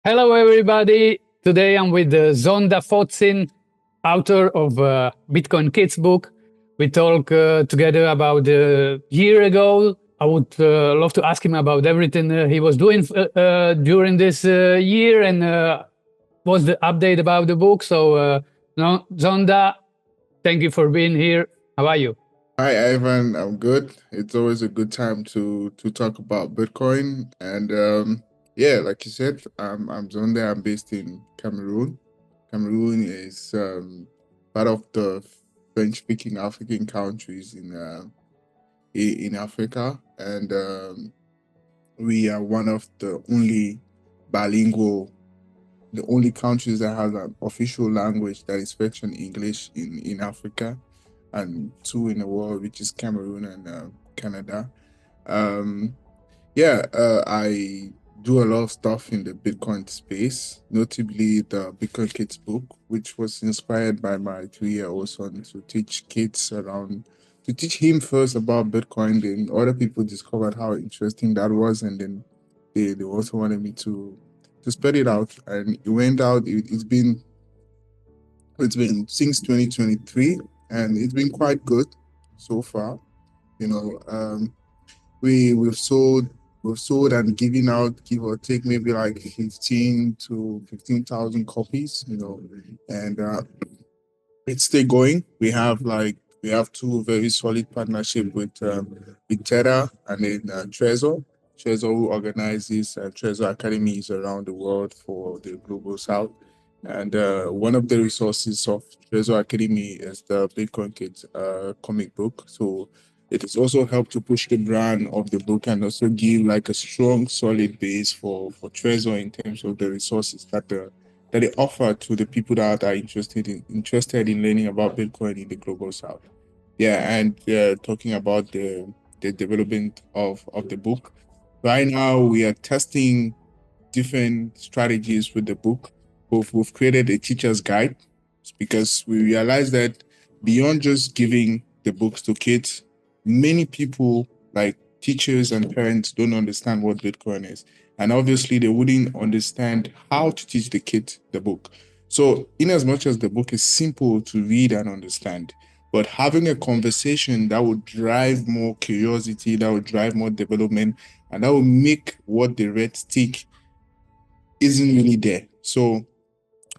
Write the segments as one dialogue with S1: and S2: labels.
S1: Hello, everybody. Today I'm with Nzonda Fotsing, author of Bitcoin Kids book. We talk together about a year ago. I would love to ask him about everything he was doing during this year and what's the update about the book. So, Nzonda, thank you for being here. How are you?
S2: Hi, Ivan. I'm good. It's always a good time to talk about Bitcoin. And yeah, like you said, I'm Zonde. I'm based in Cameroon. Cameroon is part of the French-speaking African countries in Africa, and we are one of the only bilingual, the only countries that has an official language that is French and English in Africa, and two in the world, which is Cameroon and Canada. Um, yeah, I do a lot of stuff in the Bitcoin space, notably the Bitcoin Kids book, which was inspired by my 3-year-old son to teach kids around, to teach him first about Bitcoin. Then other people discovered how interesting that was, and then they also wanted me to spread it out, and it went out. It's been since 2023, and it's been quite good so far. You know, we've sold and given out, give or take, maybe like 15 to 15,000 copies. And it's still going. We have two very solid partnership with Tether and then Trezor. Trezor, who organizes Trezor Academies around the world for the Global South. And one of the resources of Trezor Academy is the Bitcoin Kids comic book. So it has also helped to push the brand of the book and also give like a strong, solid base for Trezor in terms of the resources that they offer to the people that are interested in learning about Bitcoin in the global south. Yeah, and talking about the development of the book. Right now, we are testing different strategies with the book. We've created a teacher's guide because we realize that beyond just giving the books to kids, many people like teachers and parents don't understand what Bitcoin is. And obviously they wouldn't understand how to teach the kid the book. So in as much as the book is simple to read and understand, but having a conversation that would drive more curiosity, that would drive more development, and that will make what they read stick isn't really there. So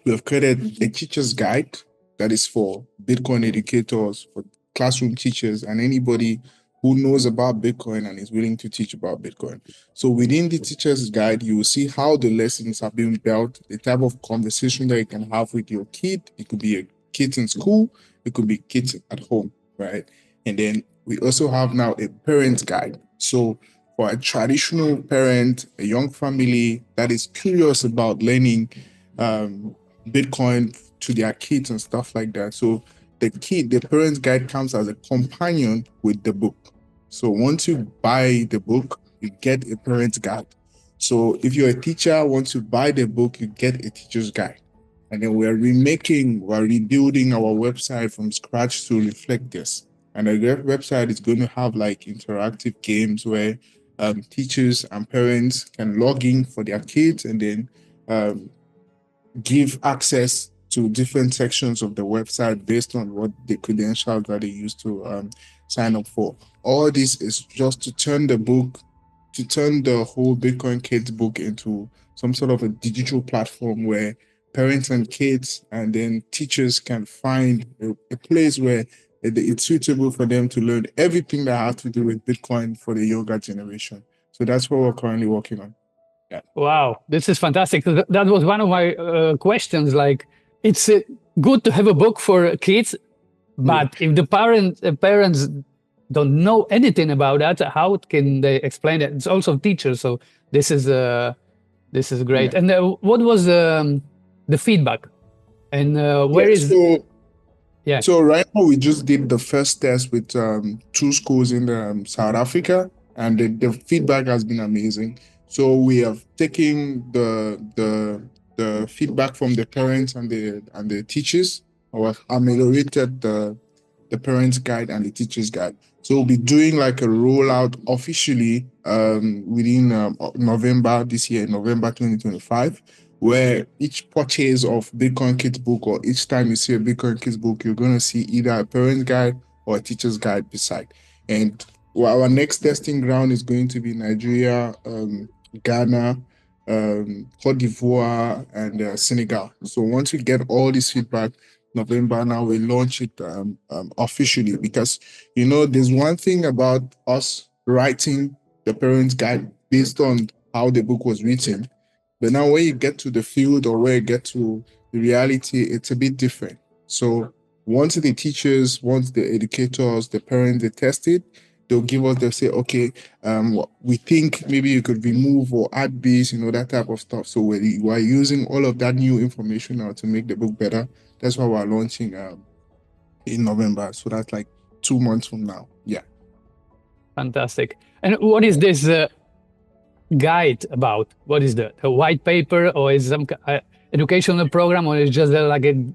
S2: we have created a teacher's guide that is for Bitcoin educators, for classroom teachers, and anybody who knows about Bitcoin and is willing to teach about Bitcoin. So within the teacher's guide, you will see how the lessons are being built, the type of conversation that you can have with your kid. It could be a kid in school, it could be kids at home, right? And then we also have now a parent's guide. So for a traditional parent, a young family that is curious about learning um, Bitcoin to their kids and stuff like that. So the parent's guide comes as a companion with the book. So once you buy the book, you get a parent's guide. So if you're a teacher, once you buy the book, you get a teacher's guide. And then we're rebuilding our website from scratch to reflect this. And the website is going to have like interactive games where teachers and parents can log in for their kids and then um, give access to different sections of the website based on what the credentials that they used to sign up for. All this is just to turn the whole Bitcoin Kids book into some sort of a digital platform where parents and kids and then teachers can find a place where it's suitable for them to learn everything that has to do with Bitcoin for the younger generation. So that's what we're currently working on. Yeah.
S1: Wow, this is fantastic. That was one of my questions. Like, it's good to have a book for kids,
S2: Yeah.
S1: but if the parents don't know anything about that, how can they explain it? It's also teachers, so this is great.
S2: Yeah.
S1: And what was the feedback? And
S2: Yeah.
S1: where is yeah?
S2: So right now we just did the first test with two schools in South Africa, and the feedback has been amazing. So we have taken the feedback from the parents and the teachers, or ameliorated the parents guide and the teachers guide. So we'll be doing like a rollout officially within November this year, November 2025. where each purchase of Bitcoin Kids book, or each time you see a Bitcoin Kids book, you're going to see either a parent's guide or a teacher's guide beside. And our next testing ground is going to be Nigeria, Ghana, Cote d'Ivoire, and Senegal. So once we get all this feedback, November now we launch it officially, because there's one thing about us writing the parents guide based on how the book was written, but now when you get to the field, or where you get to the reality, it's a bit different. So once the teachers, once the educators, the parents, they test it, they'll say, okay, we think maybe you could remove or add this, that type of stuff. So we're using all of that new information now to make the book better. That's why we're launching in November. So that's like 2 months from now. Yeah.
S1: Fantastic. And what is this guide about? What is the white paper, or is some educational program, or is just like a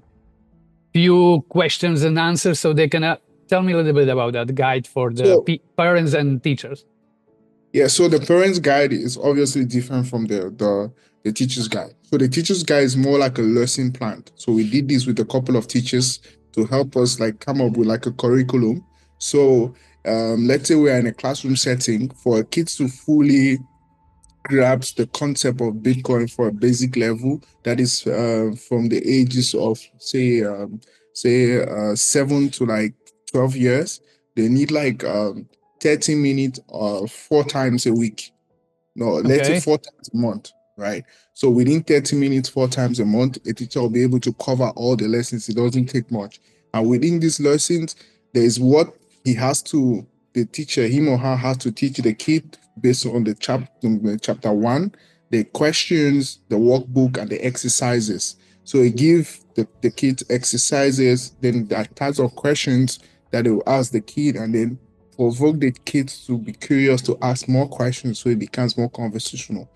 S1: few questions and answers? So they can tell me a little bit about that guide for the parents and teachers.
S2: Yeah, so the parents guide is obviously different from the teacher's guide. So the teacher's guide is more like a lesson plan. So we did this with a couple of teachers to help us like come up with like a curriculum. So let's say we're in a classroom setting, for kids to fully grabs the concept of Bitcoin for a basic level, that is from the ages of say 7 to like 12 years, they need like 30 minutes 4 times a week. No, let's say 4 times a month, right? So within 30 minutes 4 times a month, a teacher will be able to cover all the lessons. It doesn't take much. And within these lessons, there is what the teacher, him or her, has to teach the kid based on the chapter 1, the questions, the workbook, and the exercises. So it gives the kids exercises, then that types of questions that they will ask the kid, and then provoke the kids to be curious to ask more questions, so it becomes more conversational.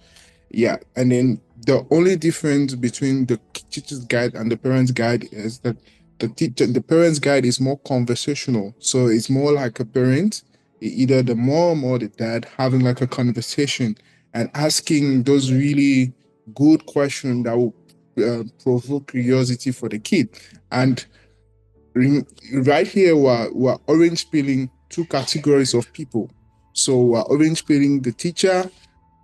S2: Yeah, and then the only difference between the teacher's guide and the parent's guide is that the parent's guide is more conversational. So it's more like a parent, either the mom or the dad, having like a conversation and asking those really good questions that will provoke curiosity for the kid. And right here, we're orange peeling 2 categories of people. So we're orange peeling the teacher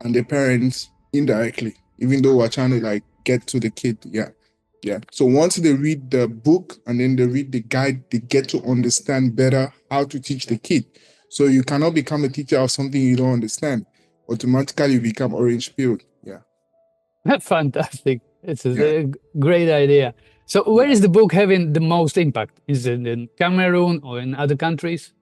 S2: and the parents indirectly, even though we're trying to like get to the kid. Yeah. So once they read the book and then they read the guide, they get to understand better how to teach the kid. So you cannot become a teacher of something you don't understand. Automatically you become orange peeled. Yeah.
S1: Fantastic. It's a great idea. So where is the book having the most impact? Is it in Cameroon or in other countries?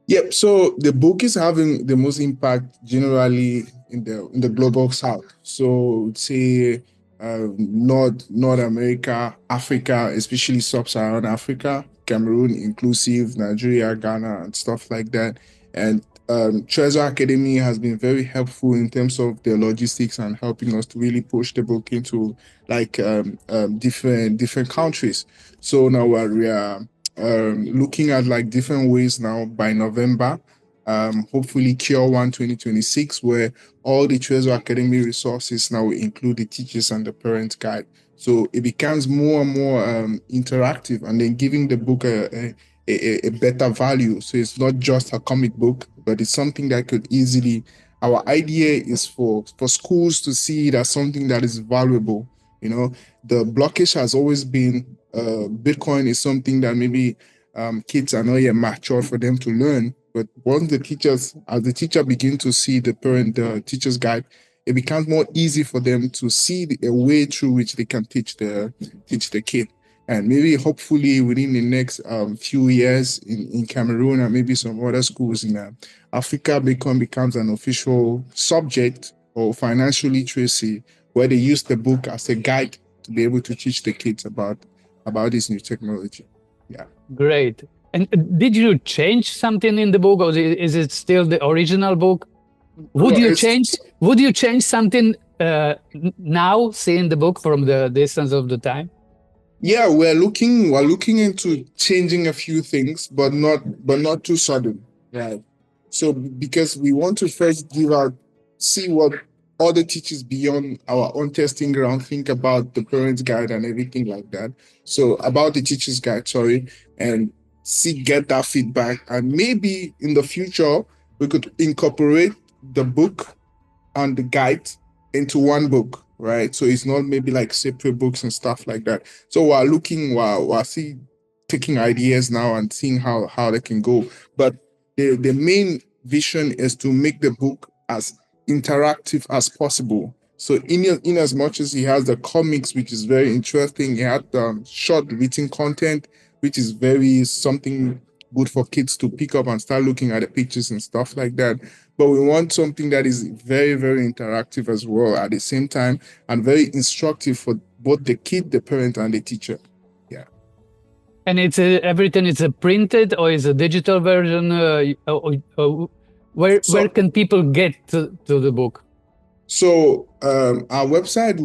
S2: Yep. So the book is having the most impact generally in the global south. So say North America, Africa, especially sub-Saharan Africa, Cameroon inclusive, Nigeria, Ghana, and stuff like that. And Trezor Academy has been very helpful in terms of the logistics and helping us to really push the book into like different countries. So now we are looking at like different ways now by November, hopefully Q1 2026, where all the Trezor Academy resources now will include the teachers and the parent guide. So it becomes more and more interactive, and then giving the book a better value. So it's not just a comic book, but it's something that could easily, our idea is for schools to see it as something that is valuable. The blockage has always been Bitcoin is something that maybe kids are not yet mature for them to learn. But once as the teacher begin to see the teacher's guide, it becomes more easy for them to see a way through which they can teach the kid. And maybe hopefully within the next few years in Cameroon and maybe some other schools in Africa, Bitcoin becomes an official subject or financial literacy, where they use the book as a guide to be able to teach the kids about this new technology. Yeah.
S1: Great. And did you change something in the book, or is it still the original book? Would you change something now, seeing the book from the distance of the time?
S2: Yeah, we're looking into changing a few things, but not too sudden. Right. So because we want to first see what other teachers beyond our own testing ground think about the parents guide and everything like that. So about the teachers guide, sorry, and get that feedback. And maybe in the future, we could incorporate the book and the guide into one book, right? So it's not maybe like separate books and stuff like that. So we're taking ideas now and seeing how they can go. But the main vision is to make the book as interactive as possible. So in as much as he has the comics, which is very interesting, he had short written content, which is very something good for kids to pick up and start looking at the pictures and stuff like that. But we want something that is very, very interactive as well at the same time and very instructive for both the kid, the parent, and the teacher. Yeah.
S1: And it's everything is a printed or is a digital version? Where can people get to the book?
S2: So our website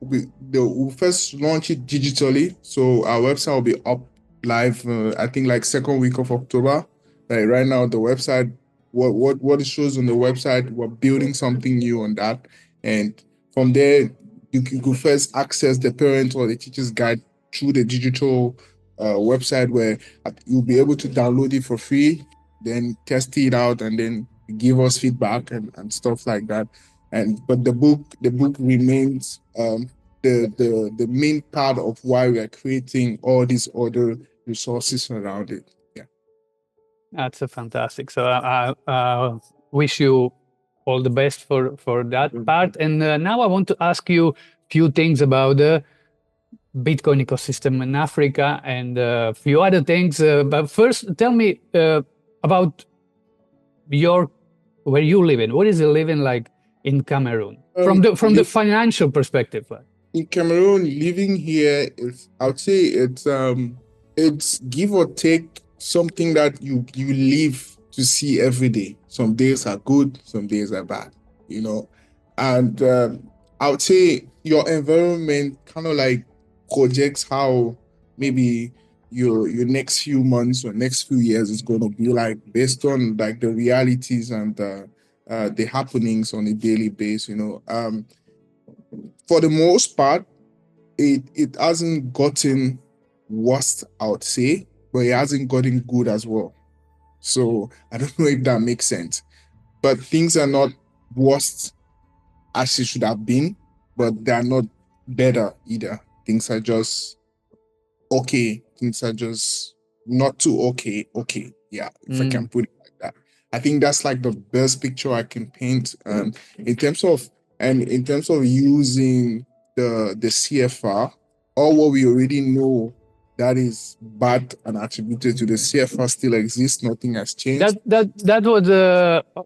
S2: we'll first launch it digitally. So our website will be up live, I think like second week of October. Right now, the website, what it shows on the website, we're building something new on that. And from there, you could first access the parent or the teacher's guide through the digital website where you'll be able to download it for free, then test it out, and then give us feedback and stuff like that. But the book remains the main part of why we are creating all these other resources around it. Yeah,
S1: that's a fantastic. So I wish you all the best for that part. And now I want to ask you a few things about the Bitcoin ecosystem in Africa and a few other things. But first, tell me about where you live in. What is the living like in Cameroon from the financial perspective?
S2: In Cameroon, living here is, I would say it's give or take something that you live to see every day. Some days are good, some days are bad, and I would say your environment kind of like projects how maybe your next few months or next few years is going to be like based on like the realities and the happenings on a daily basis. For the most part, it hasn't gotten worse, I would say, but it hasn't gotten good as well. So I don't know if that makes sense. But things are not worse as it should have been, but they're not better either. Things are just okay. Things are just not too okay. Okay. Yeah, if I can put it like that. I think that's like the best picture I can paint. In terms of using the CFR, all what we already know that is bad and attributed to the CFR still exists. Nothing has changed.
S1: That was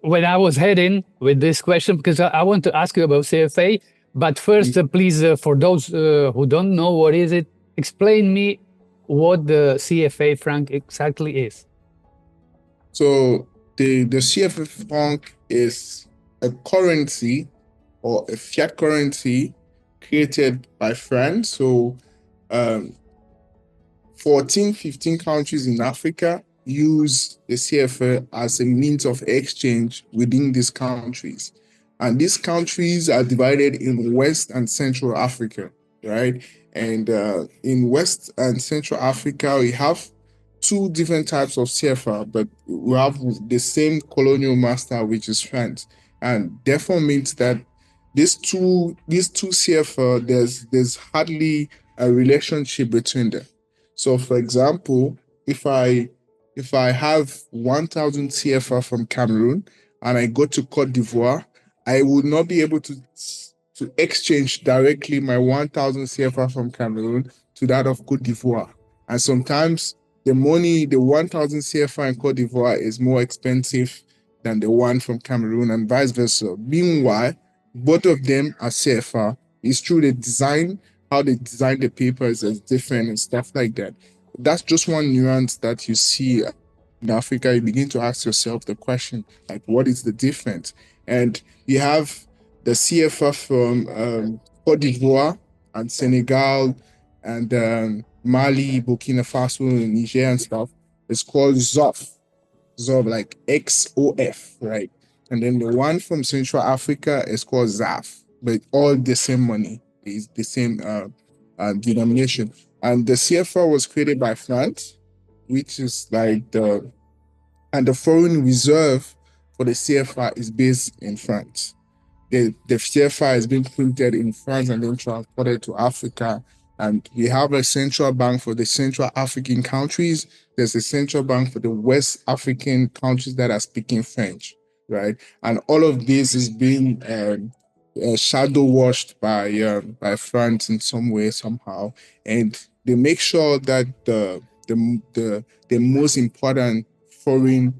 S1: when I was heading with this question, because I want to ask you about CFA. But first, please, for those who don't know what is it, explain me what the CFA franc exactly is.
S2: So the CFA franc is a currency or a fiat currency created by France. So 14, 15 countries in Africa use the CFA as a means of exchange within these countries. And these countries are divided in West and Central Africa, right? And in West and Central Africa, we have two different types of CFA, but we have the same colonial master, which is France. And therefore means that these two CFA, there's hardly a relationship between them. So, for example, if I have 1,000 CFA from Cameroon and I go to Cote d'Ivoire, I would not be able to exchange directly my 1,000 CFA from Cameroon to that of Cote d'Ivoire. And sometimes the 1,000 CFA in Cote d'Ivoire is more expensive than the one from Cameroon and vice versa. Meanwhile, both of them are CFA. It's true how they design the papers is different and stuff like that. That's just one nuance that you see in Africa. You begin to ask yourself the question, like, what is the difference? And you have the CFA from Cote d'Ivoire and Senegal and Mali, Burkina Faso, Niger and stuff. It's called ZOF, like XOF, right? And then the one from Central Africa is called ZAF, but all the same money, is the same denomination. And the CFA was created by France, which is like the foreign reserve for the CFA is based in France. The CFA is being printed in France and then transported to Africa. And we have a central bank for the Central African countries. There's a central bank for the West African countries that are speaking French, right? And all of this is being shadow washed by France in some way, somehow. And they make sure that the most important foreign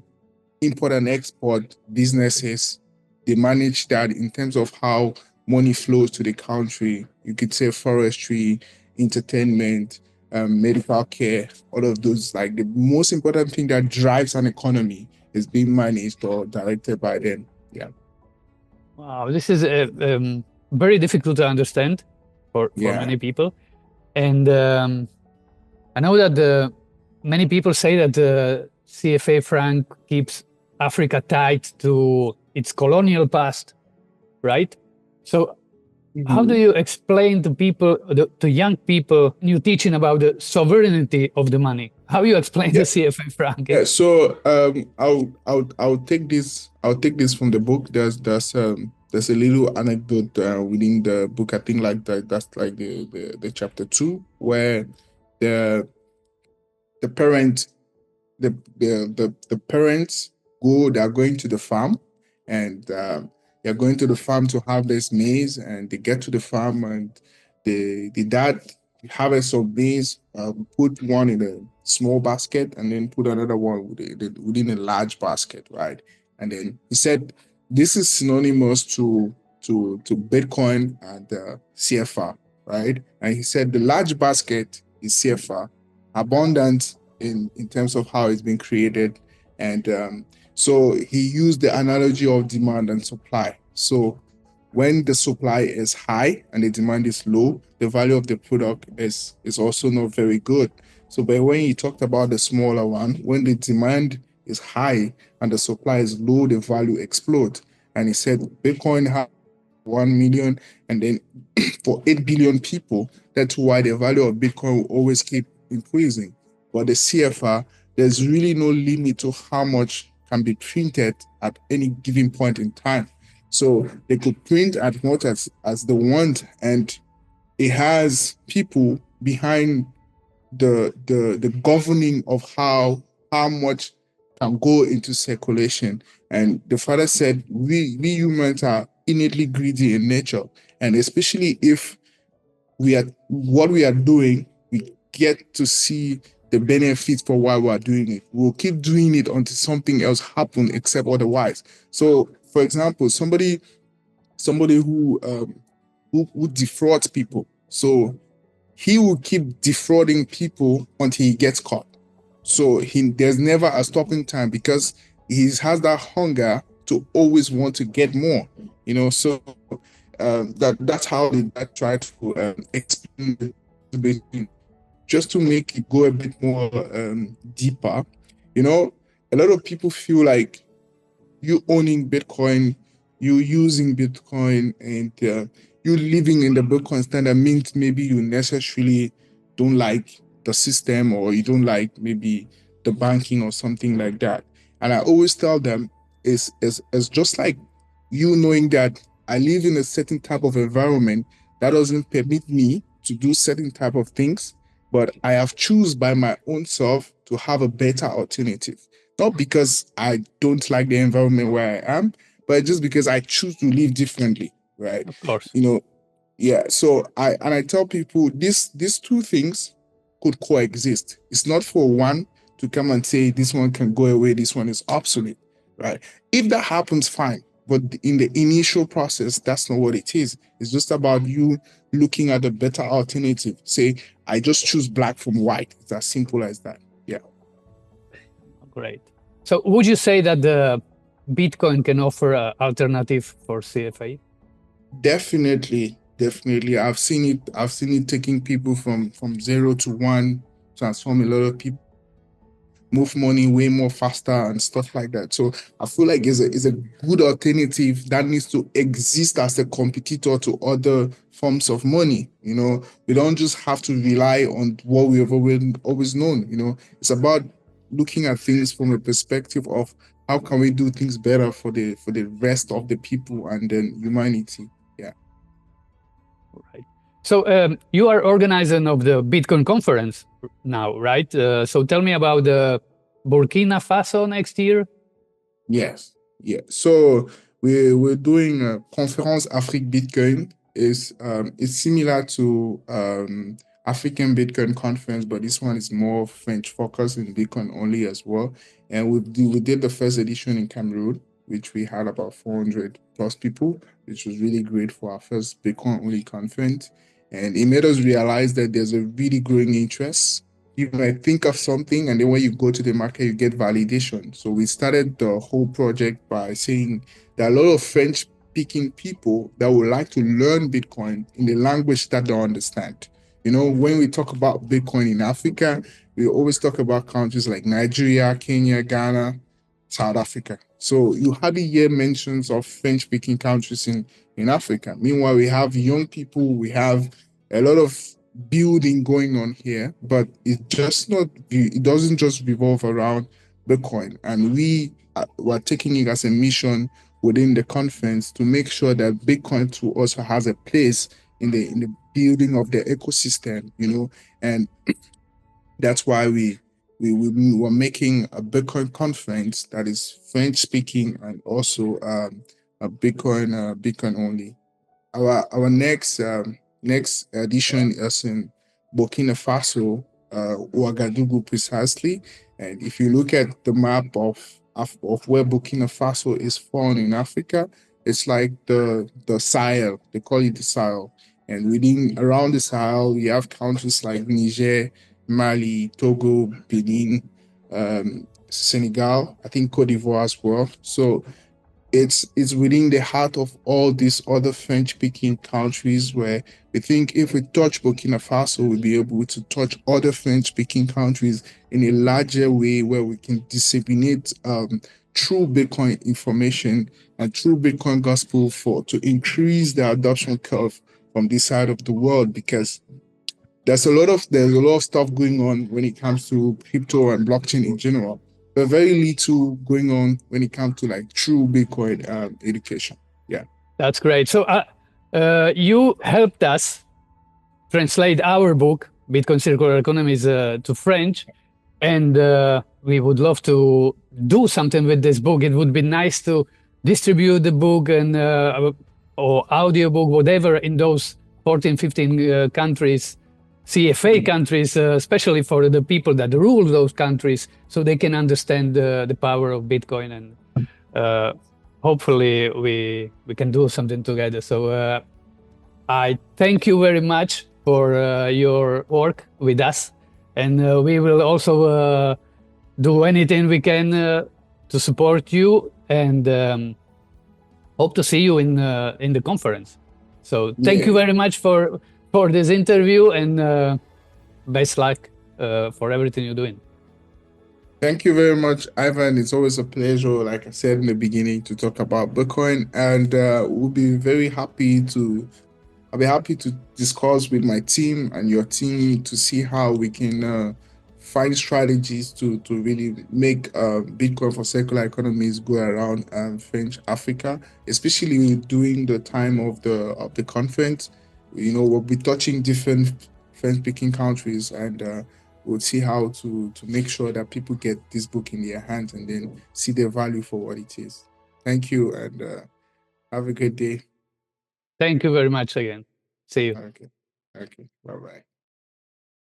S2: import and export businesses, they manage that in terms of how money flows to the country. You could say forestry, entertainment, medical care, all of those. Like the most important thing that drives an economy is being managed or directed by them. Yeah.
S1: Wow, this is very difficult to understand for many people. And I know that many people say that the CFA franc keeps Africa tied to its colonial past, right? So how do you explain to people, to young people, you teaching about the sovereignty of the money? How you explain the CFA franc?
S2: Yeah, so I'll take this from the book. There's a little anecdote within the book. I think like that's like the chapter 2 where the parent the parents they are going to the farm, and they're going to the farm to harvest maize, and they get to the farm, and the dad harvests some maize, put one in a small basket and then put another one within a large basket, right? And then he said this is synonymous to Bitcoin and CFA, right? And he said the large basket is CFA, abundant in terms of how it's been created. And so he used the analogy of demand and supply. So when the supply is high and the demand is low, the value of the product is also not very good. So but when he talked about the smaller one, when the demand is high and the supply is low, the value explodes. And he said Bitcoin has 1 million, and then for 8 billion people, that's why the value of Bitcoin will always keep increasing. But the CFA, there's really no limit to how much can be printed at any given point in time. So they could print as much as they want, and it has people behind the governing of how much can go into circulation. And the father said we humans are innately greedy in nature, and especially if what we are doing, we get to see the benefits for why we are doing it. We'll keep doing it until something else happens, except otherwise. So, for example, somebody who defrauds people, so he will keep defrauding people until he gets caught. So there's never a stopping time because he has that hunger to always want to get more. So that's how I try to explain the just to make it go a bit more deeper. A lot of people feel like you owning Bitcoin, you using Bitcoin, and you living in the Bitcoin standard means maybe you necessarily don't like the system, or you don't like maybe the banking or something like that. And I always tell them it's just like you knowing that I live in a certain type of environment that doesn't permit me to do certain type of things, but I have choose by my own self to have a better alternative. Not because I don't like the environment where I am, but just because I choose to live differently, right?
S1: Of course.
S2: Yeah. So I tell people these two things could coexist. It's not for one to come and say this one can go away, this one is obsolete, right? If that happens, fine. But in the initial process, that's not what it is. It's just about you looking at a better alternative. Say, I just choose black from white. It's as simple as that. Yeah.
S1: Great. So would you say that the Bitcoin can offer an alternative for CFA?
S2: Definitely. I've seen it taking people from 0 to 1, transform a lot of people. move money way more faster and stuff like that. So I feel like it's a good alternative that needs to exist as a competitor to other forms of money. You know, we don't just have to rely on what we have always known. You know, it's about looking at things from a perspective of how can we do things better for the rest of the people and then humanity. Yeah.
S1: Right. So you are organizing of the Bitcoin conference now, right? So tell me about the Burkina Faso next year.
S2: Yes. Yeah. So we're doing a Conférence Afrique Bitcoin. It's similar to African Bitcoin conference, but this one is more French focused in Bitcoin only as well. And we did the first edition in Cameroon, which we had about 400 plus people, which was really great for our first Bitcoin only conference. And it made us realize that there's a really growing interest. You might think of something, and then when you go to the market, you get validation. So we started the whole project by saying there are a lot of French speaking people that would like to learn Bitcoin in the language that they understand. You know, when we talk about Bitcoin in Africa, we always talk about countries like Nigeria, Kenya, Ghana, South Africa. So you hardly hear mentions of French speaking countries in Africa. Meanwhile, we have young people, we have a lot of building going on here, but it doesn't just revolve around Bitcoin. And we're taking it as a mission within the conference to make sure that Bitcoin too also has a place in the building of the ecosystem, you know, and that's why we were making a Bitcoin conference that is French speaking and also a Bitcoin only. Our next edition is in Burkina Faso, Ouagadougou precisely. And if you look at the map of where Burkina Faso is found in Africa, it's like the Sahel. They call it the Sahel. And within around the Sahel, you have countries like Niger, Mali, Togo, Benin, Senegal, I think Cote d'Ivoire as well. So it's within the heart of all these other French-speaking countries where we think if we touch Burkina Faso, we'll be able to touch other French-speaking countries in a larger way where we can disseminate true Bitcoin information and true Bitcoin gospel to increase the adoption curve from this side of the world, because there's a lot of stuff going on when it comes to crypto and blockchain in general, but very little going on when it comes to like true Bitcoin education. Yeah,
S1: that's great. So you helped us translate our book, Bitcoin Circular Economies, to French, and we would love to do something with this book. It would be nice to distribute the book and or audiobook, whatever, in those 14, 15 countries, CFA countries, especially for the people that rule those countries, so they can understand the power of Bitcoin, and hopefully we can do something together. So I thank you very much for your work with us, and we will also do anything we can to support you, and hope to see you in the conference. So thank you very much for this interview, and best luck for everything you're doing.
S2: Thank you very much, Ivan. It's always a pleasure, like I said in the beginning, to talk about Bitcoin, and we'll be very happy to I'll be happy to discuss with my team and your team to see how we can find strategies to really make Bitcoin for circular economies go around French Africa, especially during the time of the conference. You know, we'll be touching different French-speaking countries, and we'll see how to make sure that people get this book in their hands and then see the value for what it is. Thank you, and have a good day.
S1: Thank you very much again. See you.
S2: Okay. Okay. Bye-bye.